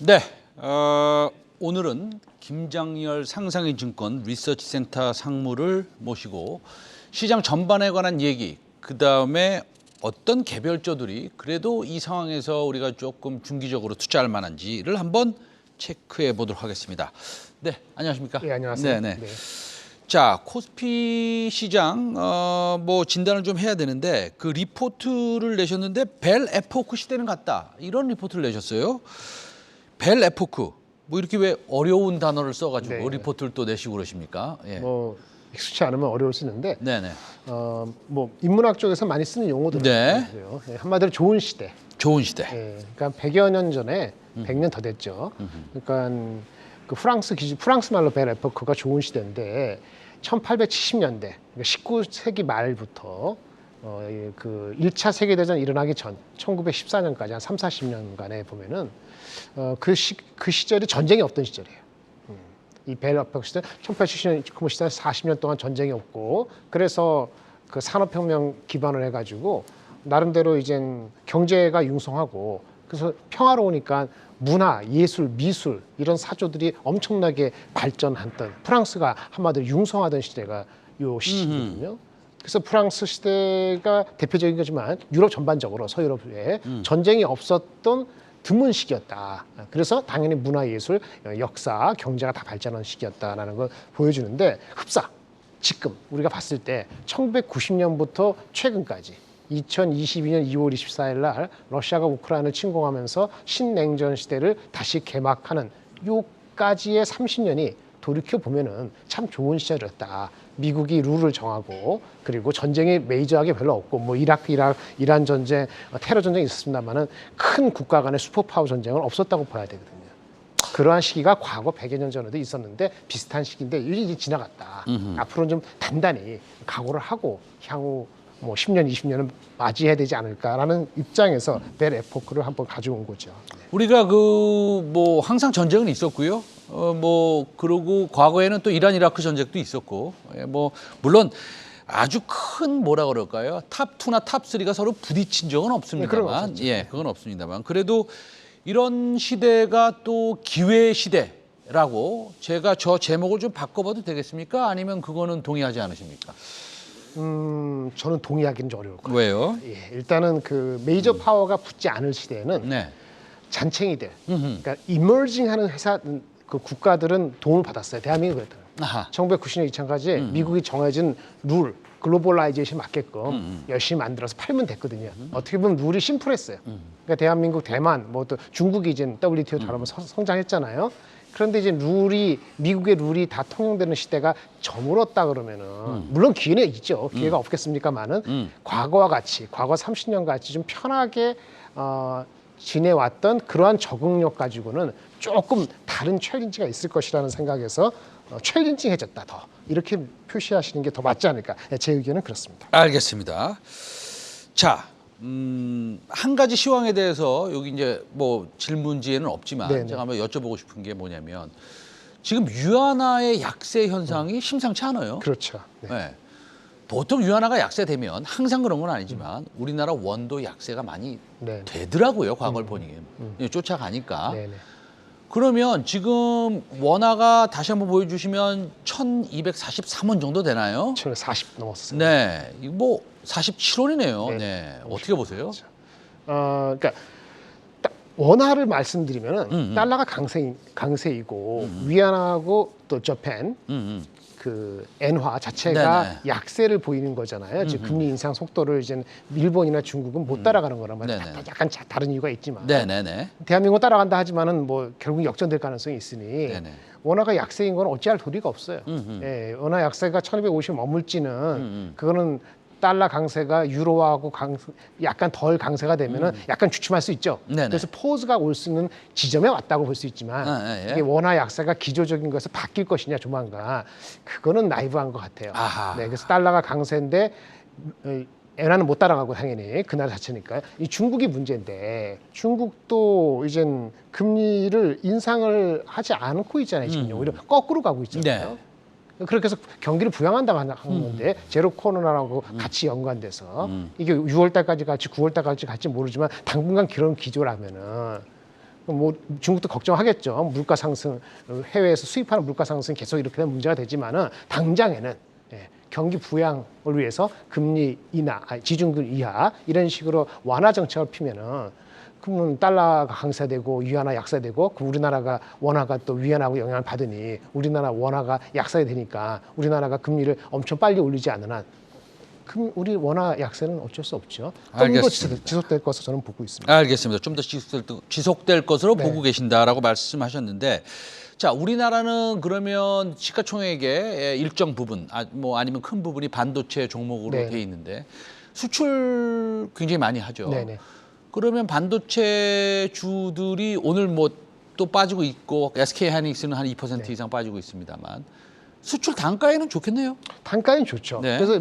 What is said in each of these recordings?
네, 오늘은 김장열 상상인증권 리서치센터 상무를 모시고 시장 전반에 관한 얘기, 그 다음에 어떤 개별주들이 그래도 이 상황에서 우리가 조금 중기적으로 투자할 만한지를 한번 체크해 보도록 하겠습니다. 네, 안녕하십니까? 네, 안녕하세요. 네. 자, 코스피 시장 뭐 진단을 좀 해야 되는데 그 리포트를 내셨는데 벨 에포크 시대는 같다, 이런 리포트를 내셨어요. 벨 에포크, 뭐 이렇게 왜 어려운 단어를 써가지고 네. 리포트를 또 내시고 그러십니까? 예. 뭐 익숙치 않으면 어려울 수 있는데, 네네. 뭐 인문학 쪽에서 많이 쓰는 용어들은 네. 있어요. 예, 한마디로 좋은 시대. 좋은 시대. 예, 그러니까 100여 년 전에, 100년 더 됐죠. 그러니까 그 프랑스 말로 벨 에포크가 좋은 시대인데 1870년대, 그러니까 19세기 말부터 그 1차 세계대전 일어나기 전 1914년까지 한 3, 40년간에 보면은 그 시절이 전쟁이 없던 시절이에요. 이 벨 에포크 시대, 1870년 그 시대 40년 동안 전쟁이 없고, 그래서 그 산업혁명 기반을 해가지고 나름대로 이젠 경제가 융성하고, 그래서 평화로우니까 문화, 예술, 미술 이런 사조들이 엄청나게 발전했던, 프랑스가 한마디로 융성하던 시대가 요 시기거든요. 그래서 프랑스 시대가 대표적인 거지만 유럽 전반적으로 서유럽에 전쟁이 없었던 드문 시기였다. 그래서 당연히 문화, 예술, 역사, 경제가 다 발전한 시기였다라는 걸 보여주는데, 흡사 지금 우리가 봤을 때 1990년부터 최근까지 2022년 2월 24일 날 러시아가 우크라이나를 침공하면서 신냉전 시대를 다시 개막하는 요까지의 30년이 돌이켜 보면은 참 좋은 시절이었다. 미국이 룰을 정하고, 그리고 전쟁이 메이저하게 별로 없고, 뭐 이란 전쟁, 테러 전쟁이 있었습니다만은 큰 국가 간의 슈퍼파워 전쟁은 없었다고 봐야 되거든요. 그러한 시기가 과거 100여 년 전에도 있었는데 비슷한 시기인데 이제 지나갔다. 앞으로는 좀 단단히 각오를 하고 향후 뭐 10년, 20년은 맞이해야 되지 않을까라는 입장에서 벨 에포크를 한번 가져온 거죠. 우리가 그 뭐 항상 전쟁은 있었고요. 뭐 그러고 과거에는 또 이란 이라크 전쟁도 있었고, 뭐 물론 아주 큰 뭐라 그럴까요? 탑 2나 탑 3가 서로 부딪힌 적은 없습니다만, 그건 없습니다만, 그래도 이런 시대가 또 기회 시대라고 제가 저 제목을 좀 바꿔봐도 되겠습니까? 아니면 그거는 동의하지 않으십니까? 저는 동의하기는 좀 어려울 거예요. 왜요? 예, 일단은 그 메이저 파워가 붙지 않을 시대에는 네. 잔챙이들, 그러니까 이머징하는 회사, 그 국가들은 도움을 받았어요. 대한민국이 그랬더라고요. 아하. 1990년 이전까지 미국이 정해진 룰, 글로벌라이제이션 맞게끔 열심히 만들어서 팔면 됐거든요. 어떻게 보면 룰이 심플했어요. 그러니까 대한민국, 대만, 뭐 또 중국이 이제 WTO 잘하면 성장했잖아요. 그런데 이제 미국의 룰이 다 통용되는 시대가 저물었다 그러면은, 물론 기회는 있죠. 기회가 없겠습니까만은, 과거와 같이, 과거 30년 같이 좀 편하게 지내왔던 그러한 적응력 가지고는 조금 다른 챌린지가 있을 것이라는 생각에서 챌린징해졌다, 더 이렇게 표시하시는 게 더 맞지 않을까. 제 의견은 그렇습니다. 알겠습니다. 자, 한 가지 시황에 대해서 여기 이제 뭐 질문지에는 없지만 네네. 제가 한번 여쭤보고 싶은 게 뭐냐면, 지금 유한화의 약세 현상이 심상치 않아요. 그렇죠. 네. 네. 보통 유한화가 약세되면, 항상 그런 건 아니지만 우리나라 원도 약세가 많이 네. 되더라고요. 과거를 보니 쫓아가니까. 네네. 그러면 지금 원화가 다시 한번 보여주시면 1243원 정도 되나요? 40 넘었어요. 네, 이거 뭐 47원이네요. 네. 네, 어떻게 보세요? 그러니까 딱 원화를 말씀드리면은 달러가 강세이고 위안화하고 또 저펜 그 엔화 자체가 네네. 약세를 보이는 거잖아요. 지금 금리 인상 속도를 이제 일본이나 중국은 못 따라가는 거란 말이에요. 네네. 약간 다른 이유가 있지만 네네네. 대한민국은 따라간다 하지만은 뭐 결국 역전될 가능성이 있으니 네네. 원화가 약세인 건 어찌할 도리가 없어요. 예, 원화 약세가 1250 머물지는 그거는 달러 강세가 유로하고 약간 덜 강세가 되면은 약간 주춤할 수 있죠. 네네. 그래서 포즈가 올 수 있는 지점에 왔다고 볼 수 있지만, 이게 원화 약세가 기조적인 것을 바뀔 것이냐 조만간, 그거는 나이브한 것 같아요. 아하. 네, 그래서 달러가 강세인데 엔화는 못 따라가고 당연히 그 나라 자체니까요. 이 중국이 문제인데, 중국도 이젠 금리를 인상을 하지 않고 있잖아요. 지금 오히려 거꾸로 가고 있잖아요. 네. 그렇게 해서 경기를 부양한다고 하는 건데, 제로 코로나라고 같이 연관돼서 이게 6월 달까지 갈지 9월 달까지 갈지 모르지만 당분간 그런 기조라면은 뭐 중국도 걱정하겠죠. 물가 상승, 해외에서 수입하는 물가 상승 계속 이렇게 되면 문제가 되지만은 당장에는 경기 부양을 위해서 금리 인하, 지준금 이하 이런 식으로 완화 정책을 피면은 그러면 달러가 강세되고 위안화 약세되고 그 우리나라가 원화가 또 위안화하고 영향을 받으니 우리나라 원화가 약세되니까 우리나라가 금리를 엄청 빨리 올리지 않는 한 우리 원화 약세는 어쩔 수 없죠. 좀 더 지속될 것으로 저는 보고 있습니다. 알겠습니다. 좀 더 지속될 것으로 네. 보고 계신다라고 말씀하셨는데, 자, 우리나라는 그러면 시가총액의 일정 부분, 뭐 아니면 큰 부분이 반도체 종목으로 네. 돼 있는데 수출 굉장히 많이 하죠. 네네. 그러면 반도체 주들이 오늘 뭐 또 빠지고 있고 SK 하이닉스는 한 2% 이상 빠지고 있습니다만 수출 단가에는 좋겠네요. 단가는 좋죠. 네. 그래서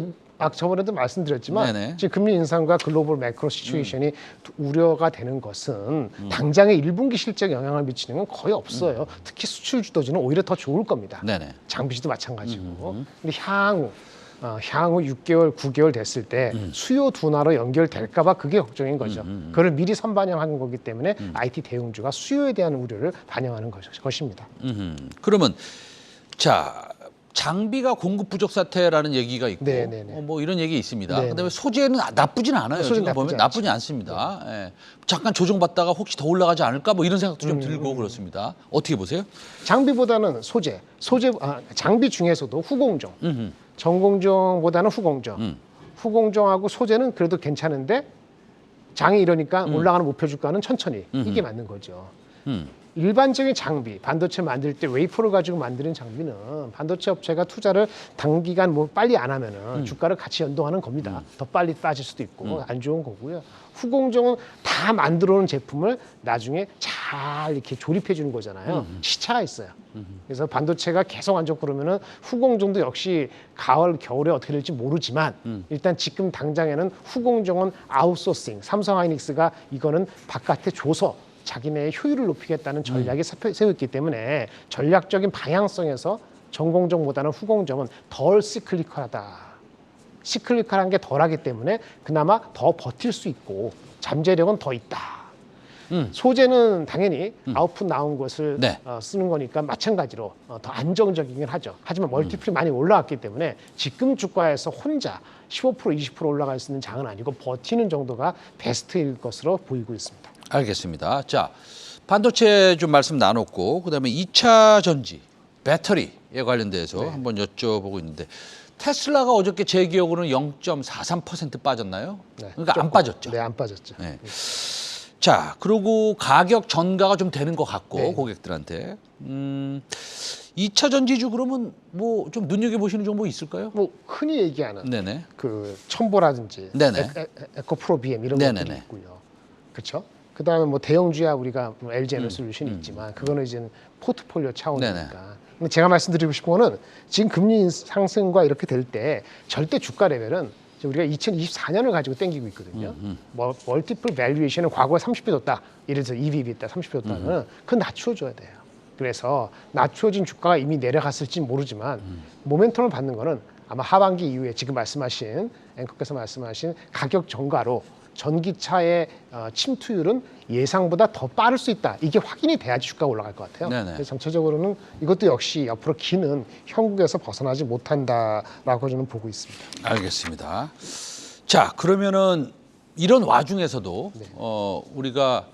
저번에도 말씀드렸지만 네네. 지금 금리 인상과 글로벌 매크로 시츄에이션이 우려가 되는 것은 당장의 1분기 실적에 영향을 미치는 건 거의 없어요. 특히 수출 주도주는 오히려 더 좋을 겁니다. 네네. 장비주도 마찬가지고. 근데 향후 6개월, 9개월 됐을 때 수요 둔화로 연결될까 봐 그게 걱정인 거죠. 그걸 미리 선반영한 거기 때문에 IT 대응주가 수요에 대한 우려를 반영하는 것입니다. 그러면 자, 장비가 공급 부족 사태라는 얘기가 있고 네네네. 뭐 이런 얘기 있습니다. 네네. 그다음에 소재는 나쁘진 않아요. 소재는 지금 보면 나쁘지 나쁘지 않습니다. 예. 잠깐 조정받다가 혹시 더 올라가지 않을까 뭐 이런 생각도 좀 들고 그렇습니다. 어떻게 보세요? 장비보다는 장비 중에서도 후공정, 전공정보다는 후공정. 후공정하고 소재는 그래도 괜찮은데 장이 이러니까 올라가는 목표 주가는 천천히 이게 맞는 거죠. 일반적인 장비, 반도체 만들 때 웨이퍼를 가지고 만드는 장비는 반도체 업체가 투자를 단기간 뭐 빨리 안 하면은 주가를 같이 연동하는 겁니다. 더 빨리 빠질 수도 있고 안 좋은 거고요. 후공정은 다 만들어 놓은 제품을 나중에 잘 이렇게 조립해 주는 거잖아요. 시차가 있어요. 그래서 반도체가 계속 안 좋고 그러면은 후공정도 역시 가을, 겨울에 어떻게 될지 모르지만 일단 지금 당장에는 후공정은 아웃소싱, 삼성 하이닉스가 이거는 바깥에 줘서 자기네의 효율을 높이겠다는 전략이 세웠기 때문에 전략적인 방향성에서 전공정보다는 후공정은 덜 시클리컬하다. 시클리컬한 게 덜하기 때문에 그나마 더 버틸 수 있고 잠재력은 더 있다. 소재는 당연히 아웃풋 나온 것을 네. 쓰는 거니까 마찬가지로 더 안정적이긴 하죠. 하지만 멀티플이 많이 올라왔기 때문에 지금 주가에서 혼자 15% 20% 올라갈 수 있는 장은 아니고 버티는 정도가 베스트일 것으로 보이고 있습니다. 알겠습니다. 자, 반도체 좀 말씀 나눴고 그다음에 2차 전지, 배터리에 관련돼서 한번 여쭤보고 있는데 테슬라가 어저께 제 기억으로는 0.43% 빠졌나요? 네, 그러니까 안 빠졌죠. 네, 안 빠졌죠. 네. 자, 그리고 가격 전가가 좀 되는 것 같고 네. 고객들한테 2차 전지주 그러면 뭐 좀 눈여겨 보시는 정보 있을까요? 뭐 흔히 얘기하는 네네. 그 첨보라든지 네네. 에코프로 BM 이런 네네네. 것들이 있고요. 그렇죠? 그다음에 뭐 대형주야 우리가 뭐 LG 에너솔루션이 있지만 그거는 이제 포트폴리오 차원이니까. 근데 제가 말씀드리고 싶은 거는 지금 금리 상승과 이렇게 될 때 절대 주가 레벨은 우리가 2024년을 가지고 땡기고 있거든요. 뭐 멀티플 밸류에이션은 과거에 30배 줬다. 예를 들어서 EV 있다, 30배 줬다는 그건 낮춰줘야 돼요. 그래서 낮춰진 주가가 이미 내려갔을지 모르지만 모멘텀을 받는 거는 아마 하반기 이후에 지금 말씀하신 앵커께서 말씀하신 가격 전가로 전기차의 침투율은 예상보다 더 빠를 수 있다. 이게 확인이 돼야지 주가가 올라갈 것 같아요. 네네. 그래서 전체적으로는 이것도 역시 옆으로 기는 형국에서 벗어나지 못한다라고 저는 보고 있습니다. 알겠습니다. 자, 그러면은 이런 와중에서도 우리가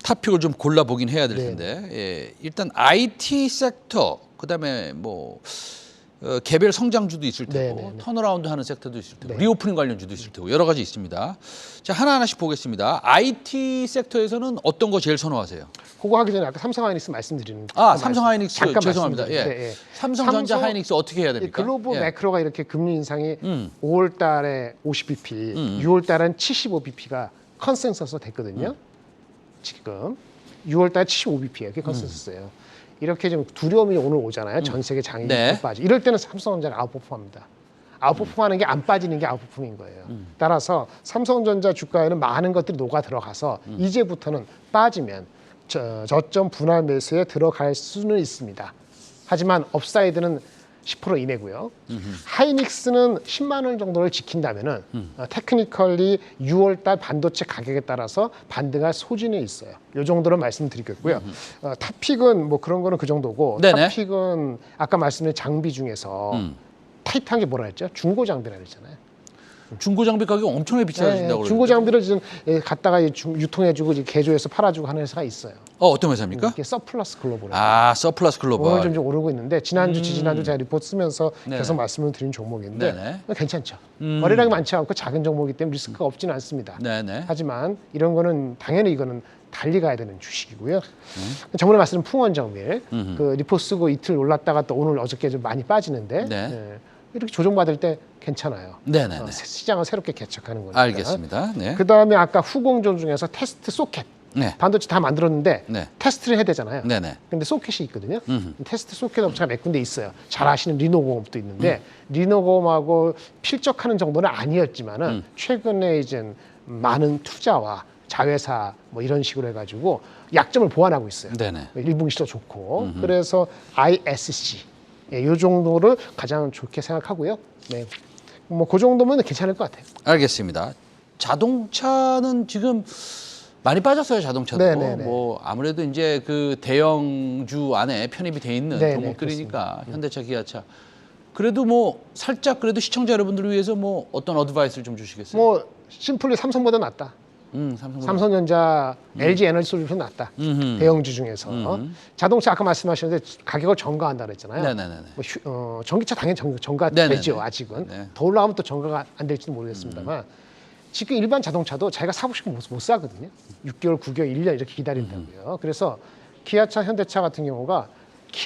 탑픽을 좀 골라보긴 해야 될 텐데 예, 일단 IT 섹터 그다음에 뭐 개별 성장주도 있을 테고 네네네. 턴어라운드 하는 섹터도 있을 테고 네. 리오프닝 관련주도 있을 테고 여러 가지 있습니다. 자, 하나하나씩 보겠습니다. IT 섹터에서는 어떤 거 제일 선호하세요? 그거 하기 전에 아까 삼성 하이닉스 말씀드리는 삼성 하이닉스 잠깐 죄송합니다. 예. 말씀드리는데, 예. 삼성전자 하이닉스 어떻게 해야 됩니까? 글로벌 예. 매크로가 이렇게 금리 인상이 5월 달에 50bp, 6월 달은 75bp가 컨센서스 됐거든요. 지금 6월 달에 75bp예요. 그게 컨센서스예요. 이렇게 좀 두려움이 오늘 오잖아요. 전 세계 장이 네. 빠지. 이럴 때는 삼성전자가 아웃퍼폼합니다. 아웃퍼폼하는 게 안 빠지는 게 아웃퍼폼인 거예요. 따라서 삼성전자 주가에는 많은 것들이 녹아 들어가서 이제부터는 빠지면 저점 분할 매수에 들어갈 수는 있습니다. 하지만 업사이드는 10% 이내고요. 하이닉스는 10만 원 정도를 지킨다면은 테크니컬리 6월달 반도체 가격에 따라서 반등할 소진이 있어요. 이 정도로 말씀드리겠고요. 탑픽은 뭐 그런 거는 그 정도고 네네. 탑픽은 아까 말씀드린 장비 중에서 타이트한 게 뭐라 했죠? 중고 장비라 그랬잖아요. 중고 장비 가격 엄청나게 비싸진다고 그러는데. 중고 장비를 지금 갖다가 유통해주고 이제 개조해서 팔아주고 하는 회사가 있어요. 어떤 회사입니까? 이게 서플러스 글로벌. 아, 서플러스 오늘 글로벌. 좀 오르고 있는데 지난주, 지지난주 제가 리포트 쓰면서 네네. 계속 말씀을 드린 종목인데 네네. 괜찮죠. 거래량이 많지 않고 작은 종목이기 때문에 리스크가 없지는 않습니다. 네네. 하지만 이런 거는 당연히 이거는 달리 가야 되는 주식이고요. 저번에 말씀드린 풍원정밀 그 리포트 쓰고 이틀 올랐다가 또 오늘 어저께 좀 많이 빠지는데 네. 이렇게 조정받을 때 괜찮아요. 네네네. 시장을 새롭게 개척하는 거니까. 알겠습니다. 네. 그 다음에 아까 후공정 중에서 테스트 소켓. 네. 반도체 다 만들었는데 네. 테스트를 해야 되잖아요. 네네. 근데 소켓이 있거든요. 테스트 소켓 업체가 몇 군데 있어요. 잘 아시는 리노공업도 있는데 리노공업하고 필적하는 정도는 아니었지만은 최근에 이제 많은 투자와 자회사 뭐 이런 식으로 해가지고 약점을 보완하고 있어요. 네네. 1분기 시도 좋고 그래서 ISC 이 정도를 가장 좋게 생각하고요. 네. 뭐 그 정도면 괜찮을 것 같아요. 알겠습니다. 자동차는 지금 많이 빠졌어요, 자동차도. 네네네. 뭐 아무래도 이제 그 대형주 안에 편입이 돼 있는 네네, 종목들이니까 현대차, 기아차. 그래도 뭐 살짝 그래도 시청자 여러분들을 위해서 뭐 어떤 어드바이스를 좀 주시겠어요? 뭐 심플리 삼성보다 낫다. 삼성전자, LG 에너지 솔루션 낫다. 대형주 중에서 자동차 아까 말씀하셨는데 가격을 전가한다 그랬잖아요. 네네네. 뭐 전기차 당연히 전가되죠. 아직은 네. 더 올라가면 또 전가가 안 될지는 모르겠습니다만 지금 일반 자동차도 자기가 사고 싶으면 못 사거든요. 6개월, 9개월, 1년 이렇게 기다린다고요. 그래서 기아차, 현대차 같은 경우가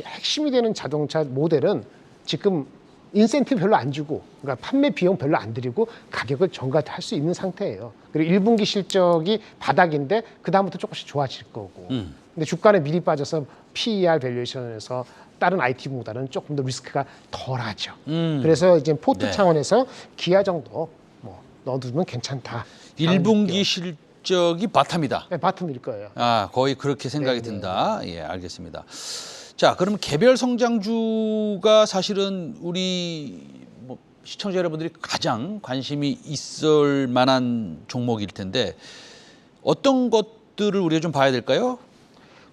핵심이 되는 자동차 모델은 지금 인센티브 별로 안 주고 그러니까 판매 비용 별로 안 들이고 가격을 전가할 수 있는 상태예요. 그리고 1분기 실적이 바닥인데 그 다음부터 조금씩 좋아질 거고. 근데 주가는 미리 빠져서 PER 밸류에이션에서 다른 IT보다는 조금 더 리스크가 덜하죠. 그래서 이제 포트 네. 차원에서 기아 정도 뭐 넣어두면 괜찮다. 1분기 실적이 바텀이다. 네, 바텀일 거예요. 아, 거의 그렇게 생각이 네, 든다. 예, 알겠습니다. 자, 그러면 개별 성장주가 사실은 우리 뭐 시청자 여러분들이 가장 관심이 있을 만한 종목일 텐데 어떤 것들을 우리가 좀 봐야 될까요?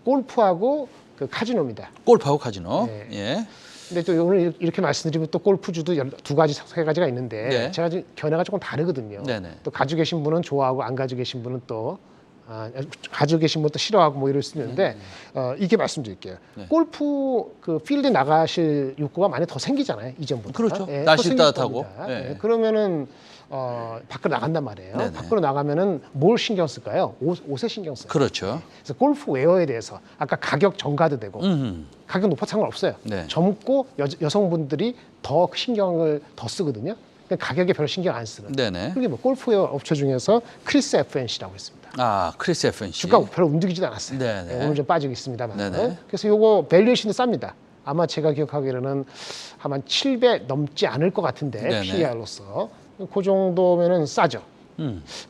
골프하고 그 카지노입니다. 골프하고 카지노. 네. 예. 근데 또 오늘 이렇게 말씀드리면 또 골프주도 두 가지, 세 가지가 있는데 네. 제가 지금 견해가 조금 다르거든요. 네네. 또 가지고 계신 분은 좋아하고 안 가지고 계신 분은 또 가지고 계신 분은 또 싫어하고 뭐 이럴 수 있는데 이게 말씀드릴게요. 네. 골프 그 필드 나가실 욕구가 많이 더 생기잖아요. 이전보다. 그렇죠. 더 날씨 생길 따뜻하고. 겁니다. 네. 예, 그러면은 밖으로 나간단 말이에요. 네네. 밖으로 나가면은 뭘 신경 쓸까요? 옷에 신경 써요. 그렇죠. 그래서 골프 웨어에 대해서 아까 가격 전가도 되고 가격 높아 상관없어요. 네. 젊고 여성분들이 더 신경을 더 쓰거든요. 그러니까 가격에 별로 신경 안 쓰는. 네네. 그게 뭐 골프웨어 업체 중에서 크리스 FNC라고 있습니다. 아, 크리스 FNC. 주가 별로 움직이지도 않았어요. 네네. 네, 오늘 좀 빠지고 있습니다만. 네네. 그래서 요거 밸류에이션도 쌉니다. 아마 제가 기억하기로는 한 7배 넘지 않을 것 같은데 네네. PER로서 그 정도면은 싸죠.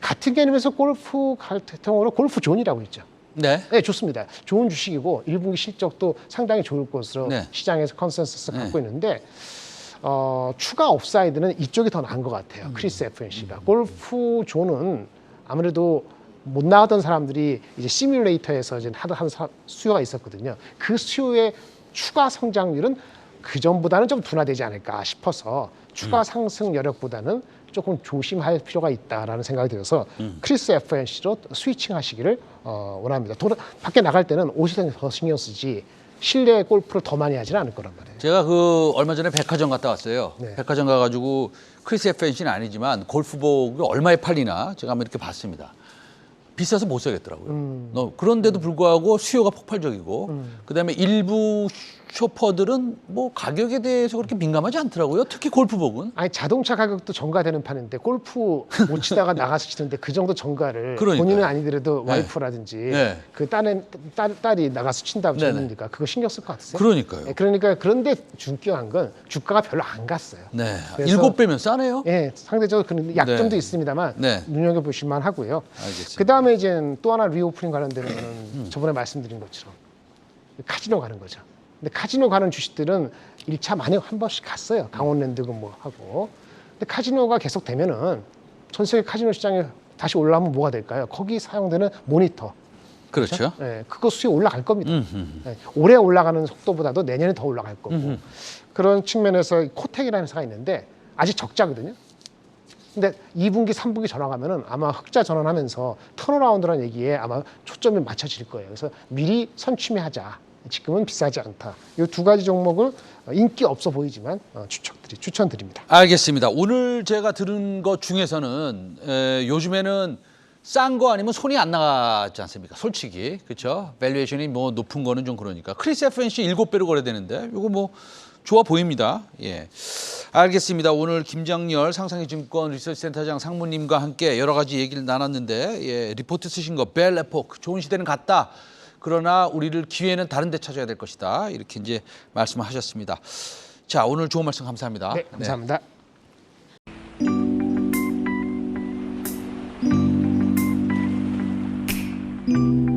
같은 개념에서 골프 같은 경우로 골프 존이라고 있죠. 네. 네, 좋습니다. 좋은 주식이고 1분기 실적도 상당히 좋을 것으로 네. 시장에서 컨센서스 갖고 있는데 추가 업사이드는 이쪽이 더 나은 것 같아요. 크리스 FNC가. 골프 존은 아무래도 못 나가던 사람들이 이제 시뮬레이터에서 이제 하던 수요가 있었거든요. 그 수요의 추가 성장률은 그 전보다는 좀 둔화되지 않을까 싶어서 추가 상승 여력보다는 조금 조심할 필요가 있다라는 생각이 들어서 크리스 FNC로 스위칭 하시기를 원합니다. 밖에 나갈 때는 옷이 더 신경 쓰지 실내 골프를 더 많이 하지는 않을 거란 말이에요. 제가 그 얼마 전에 백화점 갔다 왔어요. 네. 백화점 가가지고 크리스 FNC는 아니지만 골프복이 얼마에 팔리나 제가 한번 이렇게 봤습니다. 비싸서 못 사겠더라고요. 그런데도 불구하고 수요가 폭발적이고 그다음에 일부 쇼퍼들은 뭐 가격에 대해서 그렇게 민감하지 않더라고요. 특히 골프복은. 아니 자동차 가격도 전가되는 판인데 골프 못 치다가 나가서 치는데 그 정도 전가를 그러니까요. 본인은 아니더라도 네. 와이프라든지 네. 그 딸이 나가서 친다고 네네. చెప్ప니까? 그거 신경 쓸 것 같으세요? 그러니까요. 네, 그러니까 그런데 중요한 건 주가가 별로 안 갔어요. 네. 그래서- 7배면 싸네요. 예, 상대적으로 그런 약점도 네. 있습니다만 네. 눈여겨보실 만하고요. 알겠습니다. 그 다음에 이제 또 하나 리오프닝 관련되는 거는 저번에 말씀드린 것처럼 카지노 가는 거죠. 근데 카지노 가는 주식들은 1차 많이 한 번씩 갔어요. 강원랜드고 뭐 하고. 근데 카지노가 계속 되면은 전 세계 카지노 시장에 다시 올라오면 뭐가 될까요? 거기 사용되는 모니터. 그렇죠. 예, 그거 수익 올라갈 겁니다. 예, 올해 올라가는 속도보다도 내년에 더 올라갈 거고. 그런 측면에서 코텍이라는 회사가 있는데 아직 적자거든요. 근데 2분기, 3분기 전환하면은 아마 흑자 전환하면서 턴어라운드라는 얘기에 아마 초점이 맞춰질 거예요. 그래서 미리 선취매하자. 지금은 비싸지 않다. 이 두 가지 종목을 인기 없어 보이지만 추천드립니다. 알겠습니다. 오늘 제가 들은 것 중에서는 요즘에는 싼 거 아니면 손이 안 나가지 않습니까? 솔직히. 그렇죠? 밸류에이션이 뭐 높은 거는 좀 그러니까. 크리스 FNC 7배로 거래되는데 이거 뭐 좋아 보입니다. 예. 알겠습니다. 오늘 김장렬 상상의증권 리서치센터장 상무님과 함께 여러 가지 얘기를 나눴는데 예, 리포트 쓰신 거 벨 에포크 좋은 시대는 갔다. 그러나 우리를 기회는 다른 데 찾아야 될 것이다. 이렇게 이제 말씀하셨습니다. 자, 오늘 좋은 말씀 감사합니다. 네, 감사합니다. 네.